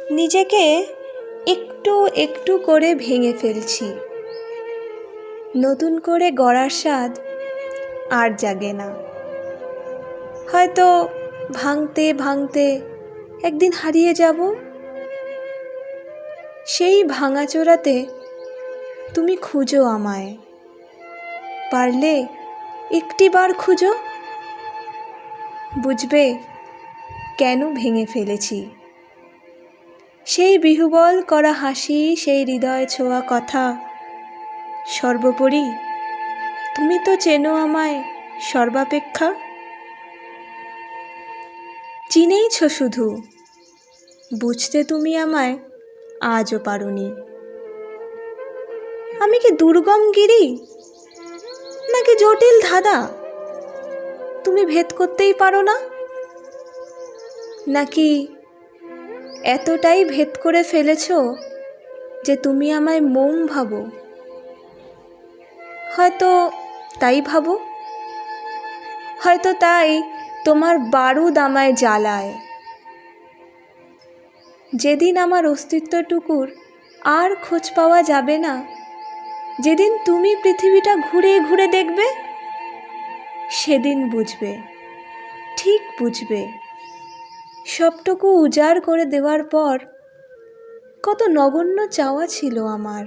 নিজেকে একটু একটু করে ভেঙে ফেলছি। নতুন করে গড়ার স্বাদ আর জাগে না। হয়তো ভাঙতে ভাঙতে একদিন হারিয়ে যাব। সেই ভাঙাচোরাতে তুমি খুঁজো আমায়। পারলে একটিবার খুঁজো, বুঝবে কেন ভেঙে ফেলেছি। সেই বিহুবল করা হাসি, সেই হৃদয় ছোঁয়া কথা, সর্বোপরি তুমি তো চেনো আমায় সর্বাপেক্ষা। চিনেইছ শুধু, বুঝতে তুমি আমায় আজও পারোনি। আমি কি দুর্গম গিরি নাকি জটিল ধাঁধা তুমি ভেদ করতেই পারো না? নাকি এতটাই ভেদ করে ফেলেছ যে তুমি আমায় মোম ভাবো? হয়তো তাই ভাবো, হয়তো তাই তোমার বারুদ আমায় জ্বালায়। যেদিন আমার অস্তিত্বটুকুর আর খোঁজ পাওয়া যাবে না, যেদিন তুমি পৃথিবীটা ঘুরে ঘুরে দেখবে, সেদিন বুঝবে, ঠিক বুঝবে, সবটুকু উজাড় করে দেওয়ার পর কত নগণ্য চাওয়া ছিল আমার।